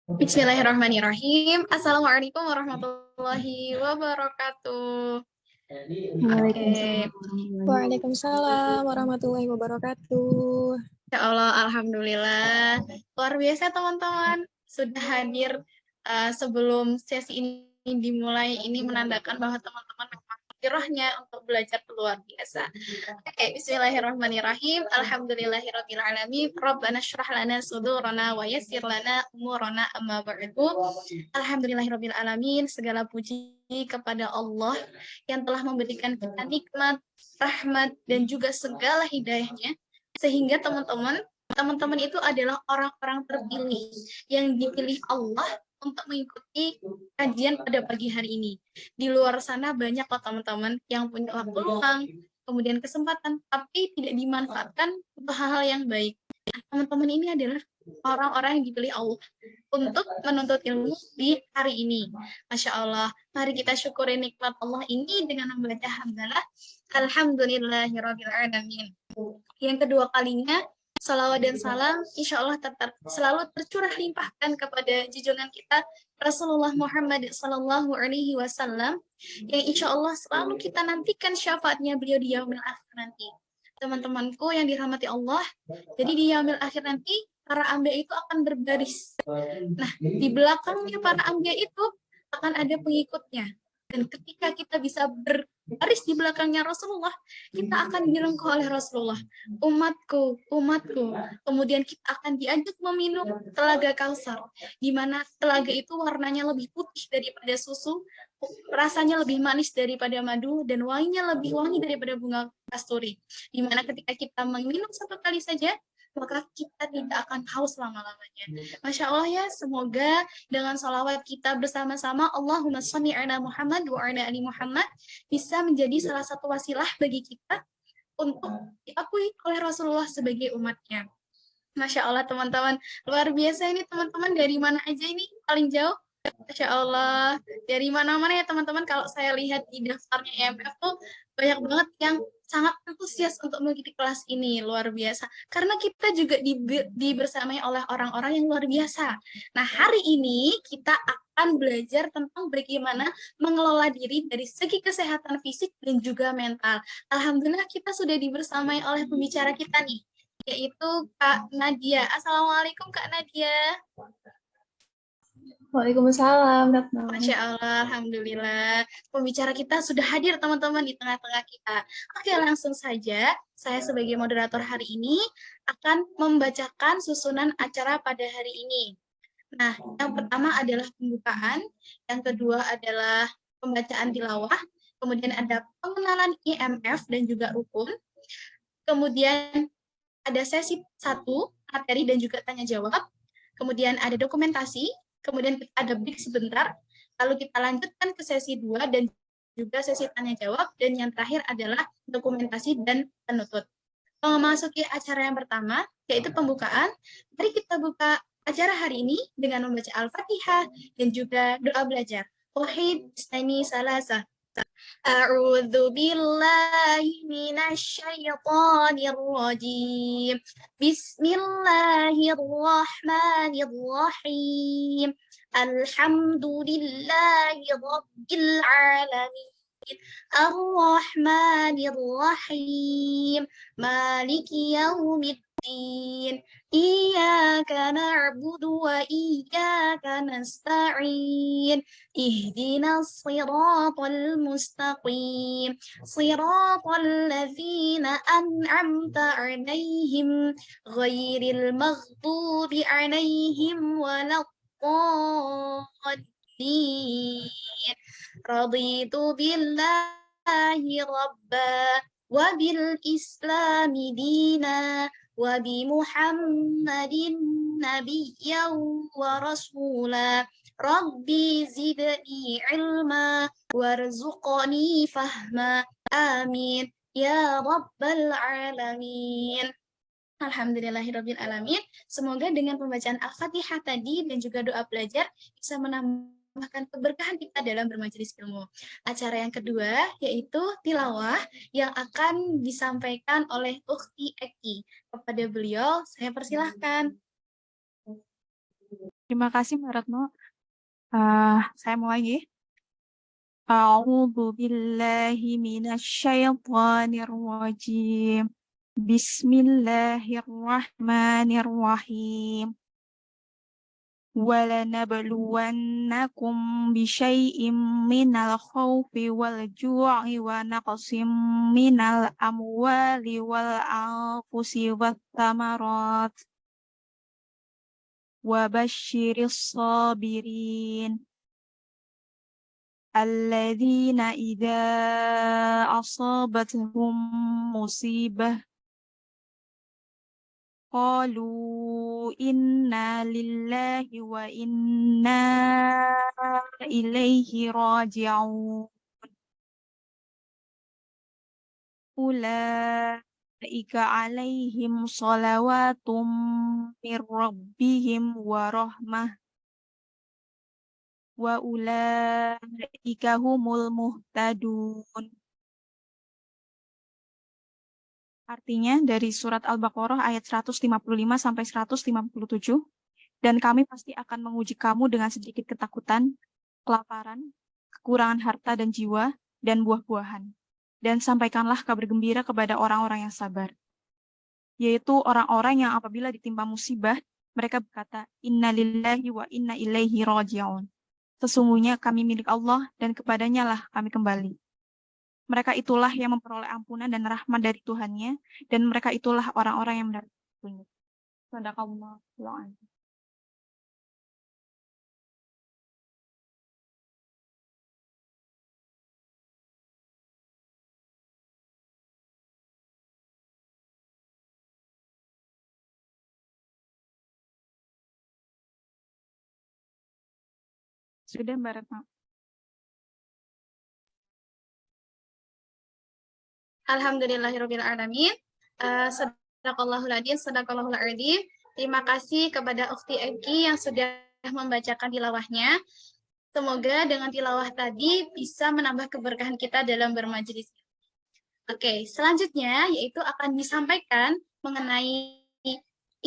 Bismillahirrahmanirrahim. Assalamualaikum warahmatullahi wabarakatuh. Oke. Waalaikumsalam warahmatullahi wabarakatuh. Ya Allah, alhamdulillah. Luar biasa teman-teman. Sudah hadir sebelum sesi ini dimulai. Ini menandakan bahwa teman-teman memang rohnya untuk belajar luar biasa. Oke, bismillahirrahmanirrahim. Alhamdulillahirrabbilalamin. Rabbana syrah lana sudurana wa yassir lana umurana amma ba'du. Alhamdulillahirrabbilalamin. Segala puji kepada Allah yang telah memberikan kita nikmat, rahmat, dan juga segala hidayahnya. Sehingga teman-teman itu adalah orang-orang terpilih yang dipilih Allah untuk mengikuti kajian pada pagi hari ini. Di luar sana banyak loh teman-teman yang punya waktu luang, kemudian kesempatan, tapi tidak dimanfaatkan untuk hal-hal yang baik. Teman-teman ini adalah orang-orang yang dipilih Allah untuk menuntut ilmu di hari ini. Masya Allah, mari kita syukuri nikmat Allah ini dengan membaca hamdalah Alhamdulillahirrabbilalamin. Yang kedua kalinya, salawat dan salam insya Allah selalu tercurah limpahkan kepada junjungan kita Rasulullah Muhammad Sallallahu Alaihi Wasallam yang insya Allah selalu kita nantikan syafaatnya beliau di yaumil akhir nanti. Teman-temanku yang dirahmati Allah, jadi di yaumil akhir nanti para anbiya itu akan berbaris. Nah, di belakangnya para anbiya itu akan ada pengikutnya. Dan ketika kita bisa berbaris di belakangnya Rasulullah, kita akan direngkuh oleh Rasulullah. Umatku, umatku. Kemudian kita akan diajak meminum telaga Kausar, di mana telaga itu warnanya lebih putih daripada susu, rasanya lebih manis daripada madu, dan wanginya lebih wangi daripada bunga kasturi. Di mana ketika kita meminum satu kali saja, maka kita tidak akan haus lama-lamanya. Masya Allah ya, semoga dengan salawat kita bersama-sama, Allahumma sholli ala Muhammad wa ala ali Muhammad, bisa menjadi salah satu wasilah bagi kita untuk diakui oleh Rasulullah sebagai umatnya. Masya Allah teman-teman, luar biasa ini teman-teman, dari mana aja ini paling jauh? Masya Allah, dari mana-mana ya teman-teman. Kalau saya lihat di daftarnya EMF tuh banyak banget yang sangat antusias untuk mengikuti kelas ini, luar biasa. Karena kita juga dibersamai oleh orang-orang yang luar biasa. Nah, hari ini kita akan belajar tentang bagaimana mengelola diri dari segi kesehatan fisik dan juga mental. Alhamdulillah kita sudah dibersamai oleh pembicara kita nih, yaitu Kak Nadia. Assalamualaikum Kak Nadia. Waalaikumsalam, Ratna. Masya Allah, Alhamdulillah. Pembicara kita sudah hadir teman-teman di tengah-tengah kita. Oke, langsung saja. Saya sebagai moderator hari ini akan membacakan susunan acara pada hari ini. Nah, yang pertama adalah pembukaan, yang kedua adalah pembacaan tilawah, kemudian ada pengenalan IMF dan juga rukun, kemudian ada sesi 1, materi dan juga tanya jawab, kemudian ada dokumentasi, kemudian ada break sebentar, lalu kita lanjutkan ke sesi 2 dan juga sesi tanya jawab, dan yang terakhir adalah dokumentasi dan penutup. Memasuki acara yang pertama, yaitu pembukaan, mari kita buka acara hari ini dengan membaca Al-Fatihah dan juga doa belajar. Wahid, Istani, Salasa. A'udzu billahi minasy syaithanir rajim. Bismillahirrahmanirrahim. Alhamdulillahi rabbil alamin. Ar-Rahmanir-Rahim. Maliki yaumiddin. Iyyaka na'budu wa iyyaka nasta'in. Ihdinas siratal mustaqim. Siratal ladzina an'amta 'alaihim ghairil maghdubi 'alaihim waladdallin. Raditu billahi rabba wa bil islami dina wa bi Muhammadin nabiyyan wa rasula. Rabbi zidni ilma warzuqni fahma. Amin ya rabbal alamin. Alhamdulillahirabbil alamin. Semoga dengan pembacaan Al-Fatihah tadi dan juga doa belajar bisa menambahkan keberkahan kita dalam bermajelis ilmu. Acara yang kedua yaitu tilawah yang akan disampaikan oleh Ukhti Eki. Kepada beliau saya persilahkan. Terima kasih Mbak Retno. Saya mulai. A'udzu billahi minasyaitonir rajim. Bismillahirrahmanirrahim. وَلَنَبْلُوَنَّكُمْ بِشَيْءٍ مِّنَ الْخَوْفِ وَالْجُوعِ وَنَقْصٍ مِّنَ الْأَمْوَالِ وَالْأَنفُسِ وَالثَّمَرَاتِ وَبَشِّرِ الصَّابِرِينَ الَّذِينَ إِذَا أَصَابَتْهُم مُّصِيبَةٌ قالوا إنا لله وإنا إليه راجعون أولئك عليهم صلوات من ربهم ورحمة وأولئك هم المهتدون. Artinya dari surat Al-Baqarah ayat 155 sampai 157, dan kami pasti akan menguji kamu dengan sedikit ketakutan, kelaparan, kekurangan harta dan jiwa, dan buah-buahan. Dan sampaikanlah kabar gembira kepada orang-orang yang sabar, yaitu orang-orang yang apabila ditimpa musibah, mereka berkata, Inna lillahi wa inna ilaihi raji'un. Sesungguhnya kami milik Allah dan kepadanya lah kami kembali. Mereka itulah yang memperoleh ampunan dan rahmat dari Tuhannya, dan mereka itulah orang-orang yang mendapat petunjuk. Shadaqallahu a'lam. Sudah Mbak Retno. Alhamdulillahirrahmanirrahim. Sadaqallahul adzim, sadaqallahul adzim. Terima kasih kepada Ukhti Egi yang sudah membacakan tilawahnya. Semoga dengan tilawah tadi bisa menambah keberkahan kita dalam bermajelis. Oke, selanjutnya yaitu akan disampaikan mengenai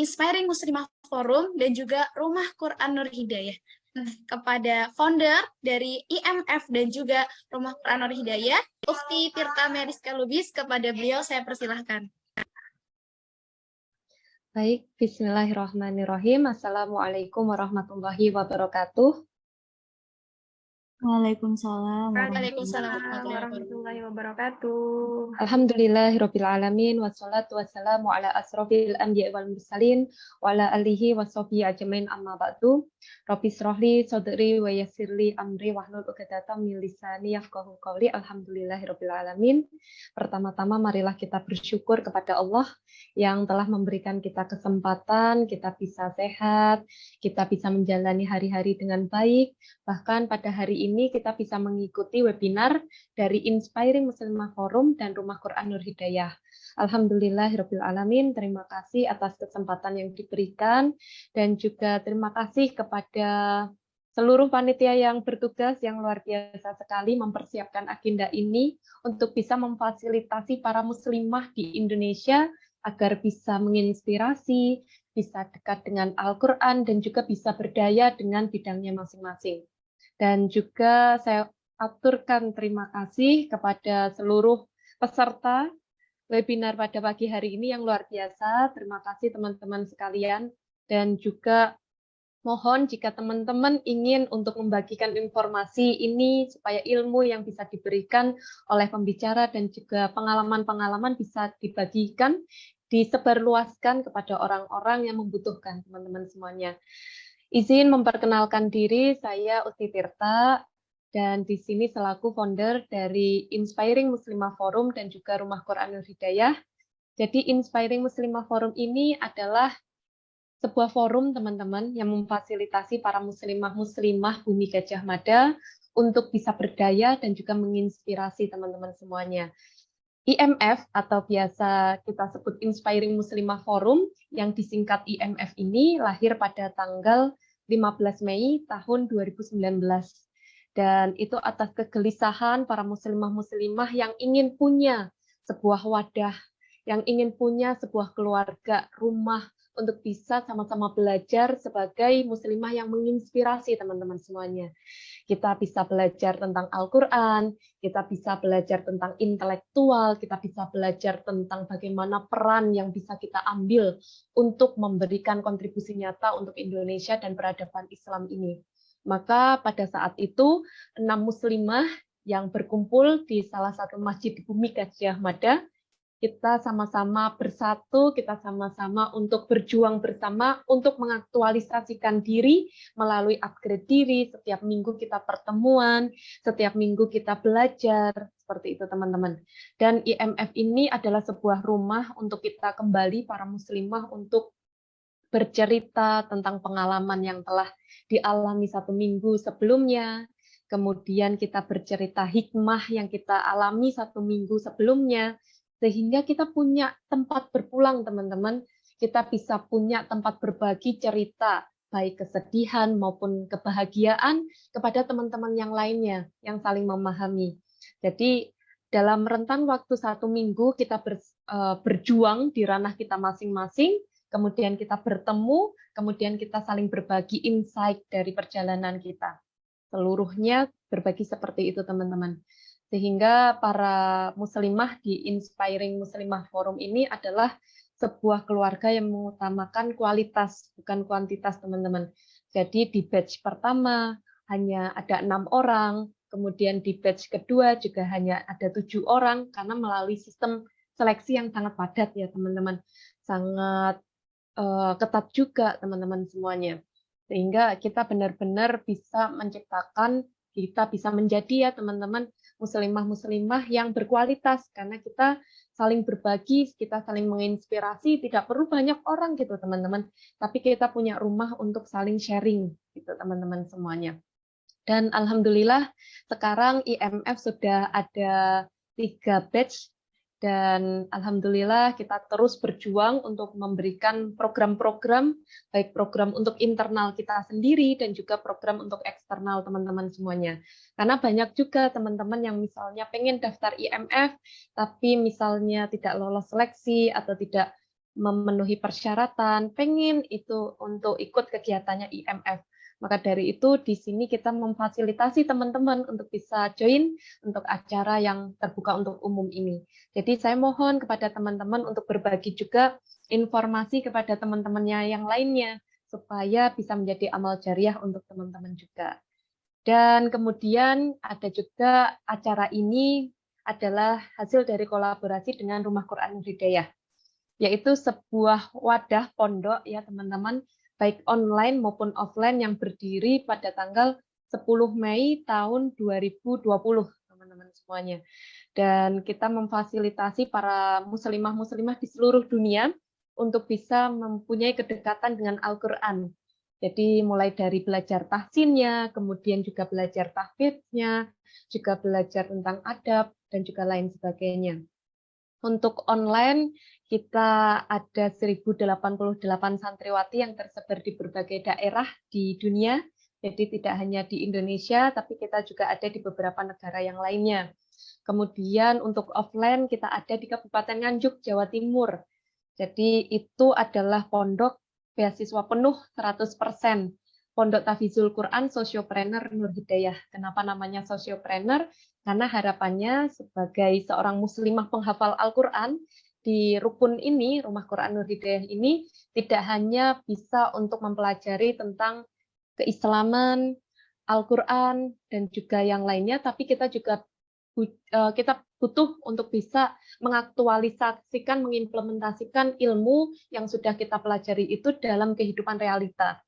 Inspiring Muslimah Forum dan juga Rumah Quran Nur Hidayah. Kepada founder dari IMF dan juga Rumah Quran Nur Hidayah, Ukhti Tirta Meriska Lubis, kepada beliau saya persilahkan. Baik, bismillahirrahmanirrahim. Assalamualaikum warahmatullahi wabarakatuh. Waalaikumsalam warahmatullahi wabarakatuh. Alhamdulillahirabbil alamin wassalatu wassalamu ala asrofil anbiya'i wal mursalin wa ala alihi washabihi ajmain amma ba'du. Rabbi shrahli sadri wa yassirli amri wahlul 'uqdatam min lisani yafqahu qawli. Alhamdulillahirabbil alamin. Pertama-tama marilah kita bersyukur kepada Allah yang telah memberikan kita kesempatan, kita bisa sehat, kita bisa menjalani hari-hari dengan baik. Bahkan pada hari ini kita bisa mengikuti webinar dari Inspiring Muslimah Forum dan Rumah Quran Nur Hidayah. Alhamdulillahirabbil alamin. Terima kasih atas kesempatan yang diberikan dan juga terima kasih kepada seluruh panitia yang bertugas yang luar biasa sekali mempersiapkan agenda ini untuk bisa memfasilitasi para muslimah di Indonesia agar bisa menginspirasi, bisa dekat dengan Al-Quran, dan juga bisa berdaya dengan bidangnya masing-masing. Dan juga saya aturkan terima kasih kepada seluruh peserta webinar pada pagi hari ini yang luar biasa. Terima kasih teman-teman sekalian. Dan juga mohon jika teman-teman ingin untuk membagikan informasi ini supaya ilmu yang bisa diberikan oleh pembicara dan juga pengalaman-pengalaman bisa dibagikan, disebarluaskan kepada orang-orang yang membutuhkan, teman-teman semuanya. Izin memperkenalkan diri, saya Uti Tirta, dan di sini selaku founder dari Inspiring Muslimah Forum dan juga Rumah Quran Nur Hidayah. Jadi Inspiring Muslimah Forum ini adalah sebuah forum teman-teman yang memfasilitasi para muslimah-muslimah Bumi Gajah Mada untuk bisa berdaya dan juga menginspirasi teman-teman semuanya. IMF atau biasa kita sebut Inspiring Muslimah Forum yang disingkat IMF ini lahir pada tanggal 15 Mei tahun 2019. Dan itu atas kegelisahan para muslimah-muslimah yang ingin punya sebuah wadah, yang ingin punya sebuah keluarga, rumah, untuk bisa sama-sama belajar sebagai muslimah yang menginspirasi teman-teman semuanya. Kita bisa belajar tentang Al-Quran, kita bisa belajar tentang intelektual, kita bisa belajar tentang bagaimana peran yang bisa kita ambil untuk memberikan kontribusi nyata untuk Indonesia dan peradaban Islam ini. Maka pada saat itu, 6 muslimah yang berkumpul di salah satu masjid di Bumi Gajah Mada, kita sama-sama bersatu, kita sama-sama untuk berjuang bersama untuk mengaktualisasikan diri melalui upgrade diri. Setiap minggu kita pertemuan, setiap minggu kita belajar, seperti itu teman-teman. Dan IMF ini adalah sebuah rumah untuk kita kembali para muslimah untuk bercerita tentang pengalaman yang telah dialami 1 minggu sebelumnya. Kemudian kita bercerita hikmah yang kita alami 1 minggu sebelumnya. Sehingga kita punya tempat berpulang, teman-teman. Kita bisa punya tempat berbagi cerita, baik kesedihan maupun kebahagiaan kepada teman-teman yang lainnya, yang saling memahami. Jadi, dalam rentang waktu 1 minggu, kita berjuang di ranah kita masing-masing, kemudian kita bertemu, kemudian kita saling berbagi insight dari perjalanan kita. Seluruhnya berbagi seperti itu, teman-teman. Sehingga para muslimah di Inspiring Muslimah Forum ini adalah sebuah keluarga yang mengutamakan kualitas, bukan kuantitas, teman-teman. Jadi di batch pertama hanya ada 6 orang, kemudian di batch kedua juga hanya ada 7 orang, karena melalui sistem seleksi yang sangat padat ya, teman-teman. Sangat ketat juga, teman-teman semuanya. Sehingga kita benar-benar bisa menciptakan, kita bisa menjadi ya, teman-teman, muslimah-muslimah yang berkualitas, karena kita saling berbagi, kita saling menginspirasi, tidak perlu banyak orang gitu teman-teman, tapi kita punya rumah untuk saling sharing gitu teman-teman semuanya. Dan alhamdulillah sekarang IMF sudah ada 3 batch, dan alhamdulillah kita terus berjuang untuk memberikan program-program, baik program untuk internal kita sendiri dan juga program untuk eksternal teman-teman semuanya. Karena banyak juga teman-teman yang misalnya pengen daftar IMF, tapi misalnya tidak lolos seleksi atau tidak memenuhi persyaratan, pengen itu untuk ikut kegiatannya IMF. Maka dari itu di sini kita memfasilitasi teman-teman untuk bisa join untuk acara yang terbuka untuk umum ini. Jadi saya mohon kepada teman-teman untuk berbagi juga informasi kepada teman-temannya yang lainnya supaya bisa menjadi amal jariah untuk teman-teman juga. Dan kemudian ada juga acara ini adalah hasil dari kolaborasi dengan Rumah Quran Hidayah, yaitu sebuah wadah pondok ya teman-teman, baik online maupun offline yang berdiri pada tanggal 10 Mei tahun 2020, teman-teman semuanya. Dan kita memfasilitasi para muslimah-muslimah di seluruh dunia untuk bisa mempunyai kedekatan dengan Al-Quran. Jadi mulai dari belajar tahsinnya, kemudian juga belajar tahfidnya, juga belajar tentang adab, dan juga lain sebagainya. Untuk online, kita ada 1088 santriwati yang tersebar di berbagai daerah di dunia. Jadi tidak hanya di Indonesia, tapi kita juga ada di beberapa negara yang lainnya. Kemudian untuk offline, kita ada di Kabupaten Nganjuk, Jawa Timur. Jadi itu adalah pondok beasiswa penuh 100%. Pondok Tahfidzul Quran Sosiopreneur Nur Hidayah. Kenapa namanya Sosiopreneur? Karena harapannya sebagai seorang muslimah penghafal Al-Quran, di rukun ini, Rumah Quran Nur Hidayah ini, tidak hanya bisa untuk mempelajari tentang keislaman, Al-Quran, dan juga yang lainnya, tapi kita juga butuh untuk bisa mengaktualisasikan, mengimplementasikan ilmu yang sudah kita pelajari itu dalam kehidupan realita.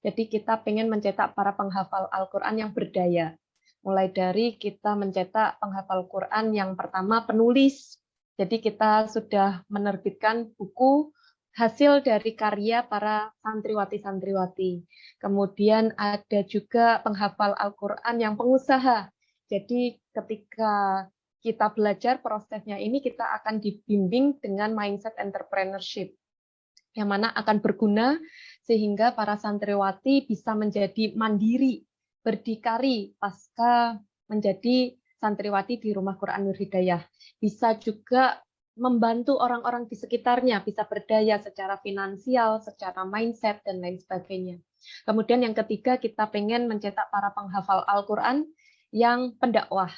Jadi kita pengen mencetak para penghafal Al-Quran yang berdaya. Mulai dari kita mencetak penghafal Quran yang pertama penulis. Jadi kita sudah menerbitkan buku hasil dari karya para santriwati-santriwati. Kemudian ada juga penghafal Al-Quran yang pengusaha. Jadi ketika kita belajar prosesnya ini, kita akan dibimbing dengan mindset entrepreneurship, yang mana akan berguna sehingga para santriwati bisa menjadi mandiri, berdikari pasca menjadi santriwati di Rumah Quran Nur Hidayah. Bisa juga membantu orang-orang di sekitarnya bisa berdaya secara finansial, secara mindset, dan lain sebagainya. Kemudian yang ketiga, kita pengen mencetak para penghafal Al-Quran yang pendakwah.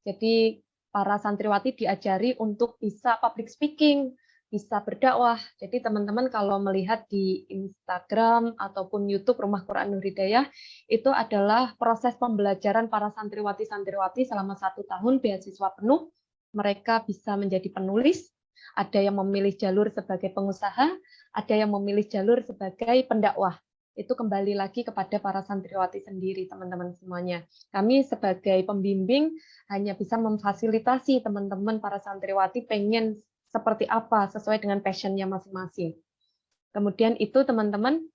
Jadi para santriwati diajari untuk bisa public speaking, bisa berdakwah. Jadi teman-teman kalau melihat di Instagram ataupun YouTube Rumah Quran Nur Hidayah, itu adalah proses pembelajaran para santriwati-santriwati selama 1 tahun beasiswa penuh. Mereka bisa menjadi penulis, ada yang memilih jalur sebagai pengusaha, ada yang memilih jalur sebagai pendakwah. Itu kembali lagi kepada para santriwati sendiri, teman-teman semuanya. Kami sebagai pembimbing hanya bisa memfasilitasi teman-teman para santriwati pengen seperti apa sesuai dengan passion-nya masing-masing. Kemudian itu teman-teman,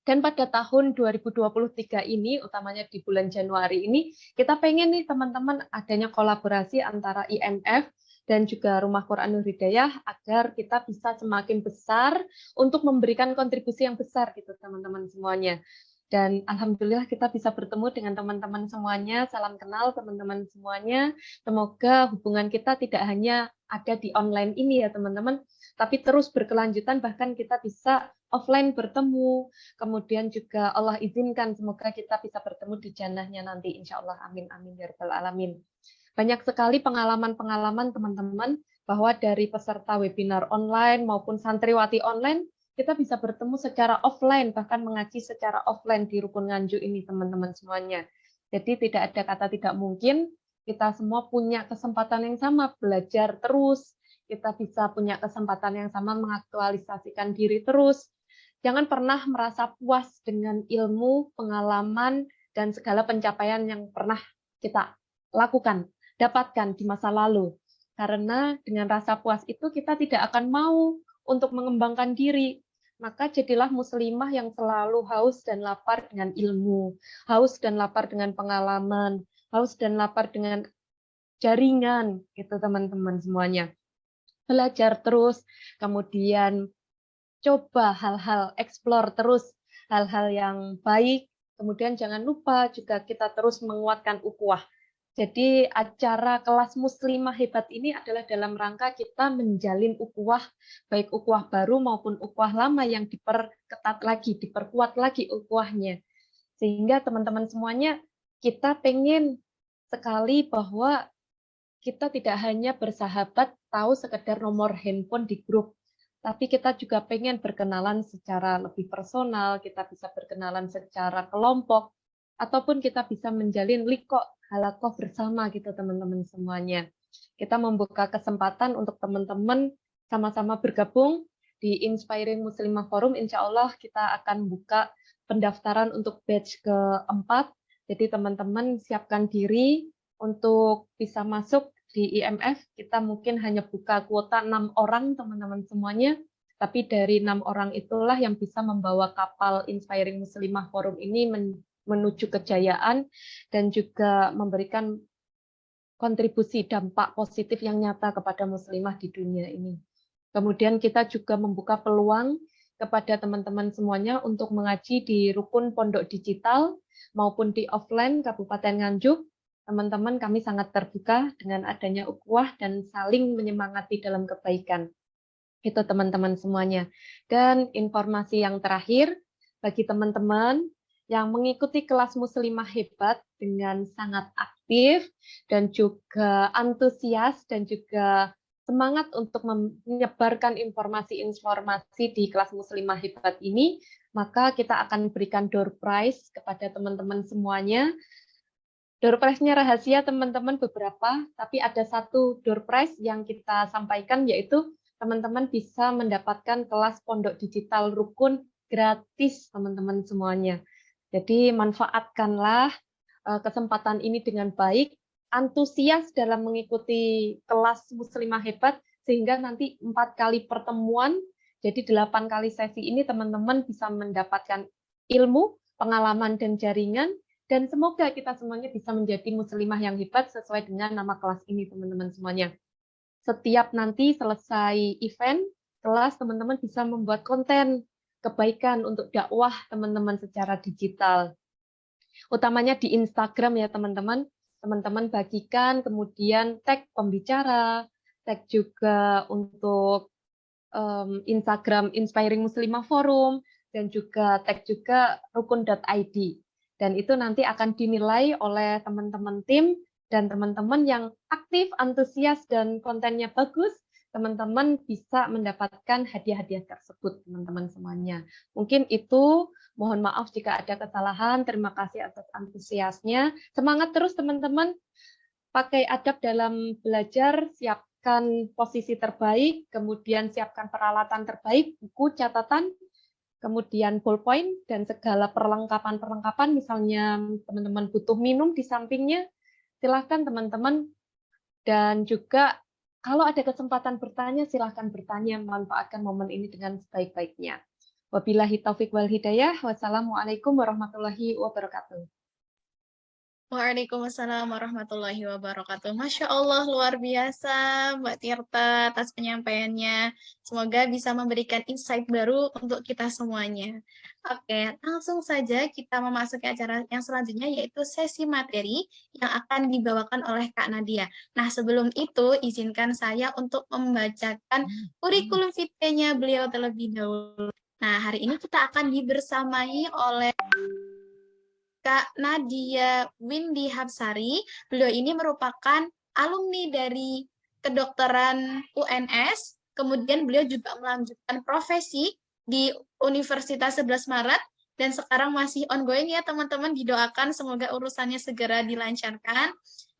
dan pada tahun 2023 ini, utamanya di bulan Januari ini, kita pengen nih teman-teman adanya kolaborasi antara IMF dan juga Rumah Quran Nur Hidayah agar kita bisa semakin besar untuk memberikan kontribusi yang besar gitu teman-teman semuanya. Dan alhamdulillah kita bisa bertemu dengan teman-teman semuanya, salam kenal teman-teman semuanya. Semoga hubungan kita tidak hanya ada di online ini ya teman-teman, tapi terus berkelanjutan, bahkan kita bisa offline bertemu, kemudian juga Allah izinkan semoga kita bisa bertemu di jannahnya nanti, insya Allah, amin, amin, ya rabbal alamin. Banyak sekali pengalaman-pengalaman teman-teman, bahwa dari peserta webinar online maupun santriwati online, kita bisa bertemu secara offline, bahkan mengaji secara offline di Rukun Nganjuk ini teman-teman semuanya. Jadi tidak ada kata tidak mungkin, kita semua punya kesempatan yang sama, belajar terus, kita bisa punya kesempatan yang sama mengaktualisasikan diri terus. Jangan pernah merasa puas dengan ilmu, pengalaman, dan segala pencapaian yang pernah kita lakukan, dapatkan di masa lalu. Karena dengan rasa puas itu kita tidak akan mau untuk mengembangkan diri. Maka jadilah muslimah yang selalu haus dan lapar dengan ilmu, haus dan lapar dengan pengalaman, haus dan lapar dengan jaringan, gitu teman-teman semuanya. Belajar terus, kemudian coba hal-hal, explore terus hal-hal yang baik, kemudian jangan lupa juga kita terus menguatkan ukhuwah. Jadi acara kelas muslimah hebat ini adalah dalam rangka kita menjalin ukhuwah, baik ukhuwah baru maupun ukhuwah lama yang diperketat lagi, diperkuat lagi ukhuwahnya. Sehingga teman-teman semuanya, kita pengen sekali bahwa kita tidak hanya bersahabat tahu sekedar nomor handphone di grup, tapi kita juga pengen berkenalan secara lebih personal, kita bisa berkenalan secara kelompok, ataupun kita bisa menjalin liqo, halakoh bersama gitu teman-teman semuanya. Kita membuka kesempatan untuk teman-teman sama-sama bergabung di Inspiring Muslimah Forum. Insya Allah kita akan buka pendaftaran untuk batch keempat. Jadi teman-teman siapkan diri untuk bisa masuk di IMF. Kita mungkin hanya buka kuota 6 orang teman-teman semuanya, tapi dari 6 orang itulah yang bisa membawa kapal Inspiring Muslimah Forum ini menuju kejayaan dan juga memberikan kontribusi dampak positif yang nyata kepada muslimah di dunia ini. Kemudian kita juga membuka peluang kepada teman-teman semuanya untuk mengaji di Rukun Pondok Digital maupun di offline Kabupaten Nganjuk. Teman-teman, kami sangat terbuka dengan adanya ukhuwah dan saling menyemangati dalam kebaikan. Itu teman-teman semuanya. Dan informasi yang terakhir, bagi teman-teman yang mengikuti kelas muslimah hebat dengan sangat aktif dan juga antusias dan juga semangat untuk menyebarkan informasi-informasi di kelas muslimah hebat ini, maka kita akan berikan door prize kepada teman-teman semuanya. Door prize-nya rahasia teman-teman beberapa, tapi ada satu door prize yang kita sampaikan, yaitu teman-teman bisa mendapatkan kelas Pondok Digital Rukun gratis teman-teman semuanya. Jadi manfaatkanlah kesempatan ini dengan baik, antusias dalam mengikuti kelas muslimah hebat, sehingga nanti 4 kali pertemuan, jadi 8 kali sesi ini teman-teman bisa mendapatkan ilmu, pengalaman, dan jaringan, dan semoga kita semuanya bisa menjadi muslimah yang hebat sesuai dengan nama kelas ini teman-teman semuanya. Setiap nanti selesai event, kelas teman-teman bisa membuat konten kebaikan untuk dakwah teman-teman secara digital. Utamanya di Instagram ya teman-teman. Teman-teman bagikan, kemudian tag pembicara, tag juga untuk Instagram Inspiring Muslimah Forum, dan juga tag juga rukun.id. Dan itu nanti akan dinilai oleh teman-teman tim dan teman-teman yang aktif, antusias, dan kontennya bagus. Teman-teman bisa mendapatkan hadiah-hadiah tersebut, teman-teman semuanya. Mungkin itu, mohon maaf jika ada kesalahan. Terima kasih atas antusiasnya. Semangat terus, teman-teman. Pakai adab dalam belajar, siapkan posisi terbaik, kemudian siapkan peralatan terbaik, buku, catatan, kemudian ballpoint, dan segala perlengkapan-perlengkapan, misalnya teman-teman butuh minum di sampingnya, silahkan teman-teman. Dan juga kalau ada kesempatan bertanya, silahkan bertanya, manfaatkan momen ini dengan sebaik-baiknya. Wabillahi taufik wal hidayah, wassalamualaikum warahmatullahi wabarakatuh. Waalaikumsalam warahmatullahi wabarakatuh. Masya Allah, luar biasa Mbak Tirta atas penyampaiannya. Semoga bisa memberikan insight baru untuk kita semuanya. Oke, langsung saja kita memasuki acara yang selanjutnya, yaitu sesi materi yang akan dibawakan oleh Kak Nadia. Nah, sebelum itu, izinkan saya untuk membacakan kurikulum vitae-nya beliau terlebih dahulu. Nah, hari ini kita akan dibersamai oleh Kak Nadia Windy Hapsari. Beliau ini merupakan alumni dari kedokteran UNS, kemudian beliau juga melanjutkan profesi di Universitas 11 Maret, dan sekarang masih ongoing ya teman-teman, didoakan semoga urusannya segera dilancarkan.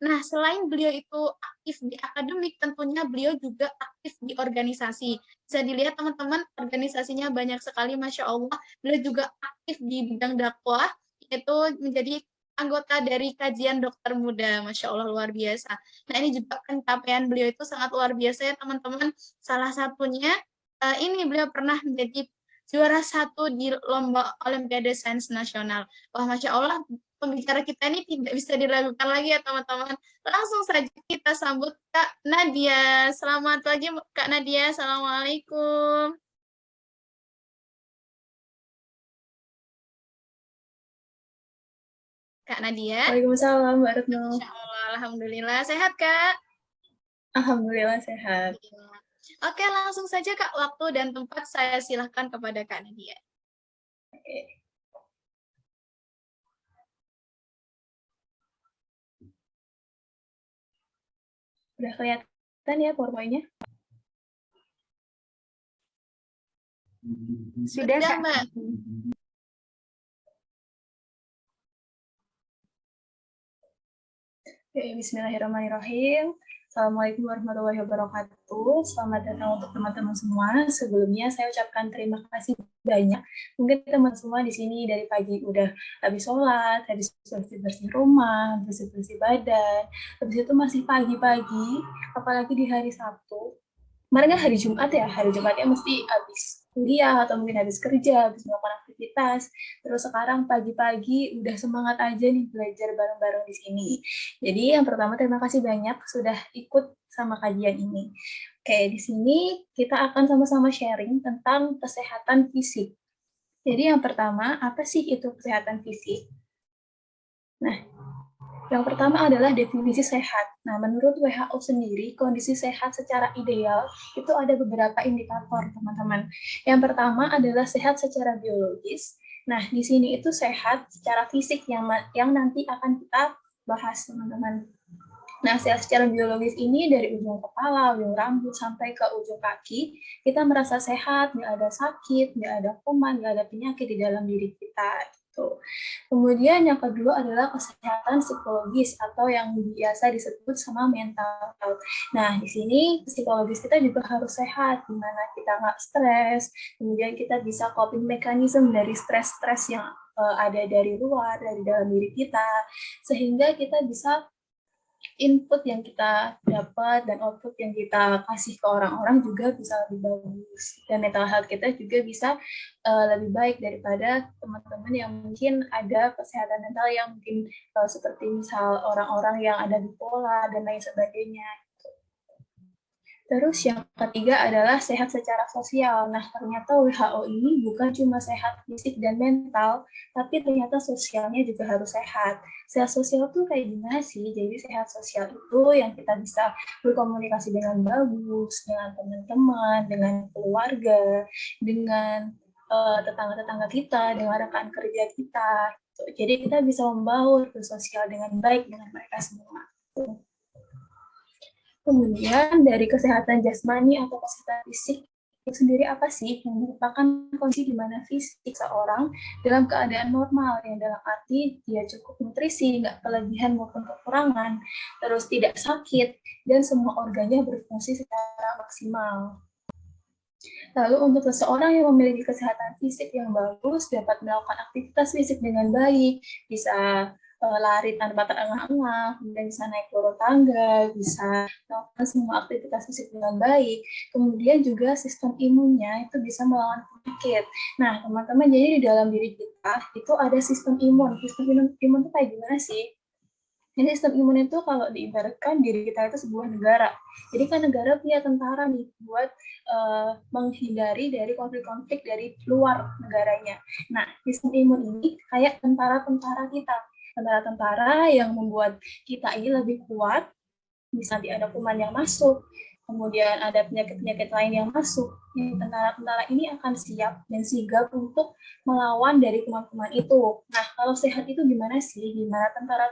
Nah, selain beliau itu aktif di akademik, tentunya beliau juga aktif di organisasi. Bisa dilihat teman-teman, organisasinya banyak sekali, Masya Allah. Beliau juga aktif di bidang dakwah, itu menjadi anggota dari kajian dokter muda. Masya Allah, luar biasa. Nah, ini juga pencapaian beliau itu sangat luar biasa ya teman-teman. Salah satunya, ini beliau pernah menjadi juara 1 di lomba Olimpiade Sains Nasional. Wah, Masya Allah, pembicara kita ini tidak bisa diragukan lagi ya teman-teman. Langsung saja kita sambut Kak Nadia. Selamat pagi Kak Nadia, Assalamualaikum. Kak Nadia. Waalaikumsalam, Mbak Retno. Insya Allah, Alhamdulillah. Sehat, Kak? Alhamdulillah sehat. Oke, langsung saja, Kak. Waktu dan tempat saya silahkan kepada Kak Nadia. Oke. Udah kelihatan ya PowerPoint-nya? Sudah, Sudah, Kak? Mbak. Oke, bismillahirrahmanirrahim. Assalamualaikum warahmatullahi wabarakatuh. Selamat datang untuk teman-teman semua. Sebelumnya saya ucapkan terima kasih banyak. Mungkin teman semua di sini dari pagi udah habis sholat, habis bersih-bersih rumah, bersih-bersih badan. Habis itu masih pagi-pagi, apalagi di hari Sabtu. Kemarin kan hari Jumat ya, hari Jumatnya mesti habis kuliah atau mungkin habis kerja, habis melakukan aktivitas. Terus sekarang pagi-pagi udah semangat aja nih belajar bareng-bareng di sini. Jadi yang pertama terima kasih banyak sudah ikut sama kajian ini. Oke, di sini kita akan sama-sama sharing tentang kesehatan fisik. Jadi yang pertama, apa sih itu kesehatan fisik? Nah, yang pertama adalah definisi sehat. Nah, menurut WHO sendiri, kondisi sehat secara ideal itu ada beberapa indikator, teman-teman. Yang pertama adalah sehat secara biologis. Nah, di sini itu sehat secara fisik yang nanti akan kita bahas, teman-teman. Nah, sehat secara biologis ini dari ujung kepala, ujung rambut, sampai ke ujung kaki, kita merasa sehat, nggak ada sakit, nggak ada kuman, nggak ada penyakit di dalam diri kita. Gitu. Kemudian yang kedua adalah kesehatan psikologis atau yang biasa disebut sama mental health. Nah, di sini psikologis kita juga harus sehat, di mana kita nggak stres, kemudian kita bisa coping mechanism dari stres-stres yang ada dari luar, dari dalam diri kita, sehingga kita bisa input yang kita dapat dan output yang kita kasih ke orang-orang juga bisa lebih bagus, dan mental health kita juga bisa lebih baik daripada teman-teman yang mungkin ada kesehatan mental yang mungkin seperti misal orang-orang yang ada bipolar dan lain sebagainya. Terus yang ketiga adalah sehat secara sosial. Nah, ternyata WHO ini bukan cuma sehat fisik dan mental, tapi ternyata sosialnya juga harus sehat. Sehat sosial tuh kayak gimana sih? Jadi sehat sosial itu yang kita bisa berkomunikasi dengan bagus, dengan teman-teman, dengan keluarga, dengan tetangga-tetangga kita, dengan rekan kerja kita. Jadi kita bisa membaur ke sosial dengan baik dengan mereka semua. Kemudian dari kesehatan jasmani atau kesehatan fisik itu sendiri apa sih? Yang merupakan kondisi di mana fisik seorang dalam keadaan normal, yang dalam arti dia cukup nutrisi, nggak kelebihan maupun kekurangan, terus tidak sakit, dan semua organnya berfungsi secara maksimal. Lalu untuk seseorang yang memiliki kesehatan fisik yang bagus, dapat melakukan aktivitas fisik dengan baik, bisa lari tanpa terengah-engah, kemudian bisa naik turun tangga, bisa melakukan semua aktivitas fisik dengan baik. Kemudian juga sistem imunnya itu bisa melawan penyakit. Nah, teman-teman, jadi di dalam diri kita itu ada sistem imun. Sistem imun itu kayak gimana sih? Jadi sistem imun itu kalau diibaratkan diri kita itu sebuah negara. Jadi kan negara punya tentara nih buat menghindari dari konflik-konflik dari luar negaranya. Nah, sistem imun ini kayak tentara-tentara kita. Tentara-tentara yang membuat kita ini lebih kuat, bisa ada kuman yang masuk, kemudian ada penyakit-penyakit lain yang masuk. Tentara-tentara ini akan siap dan sigap untuk melawan dari kuman-kuman itu. Nah, kalau sehat itu gimana sih? Gimana tentara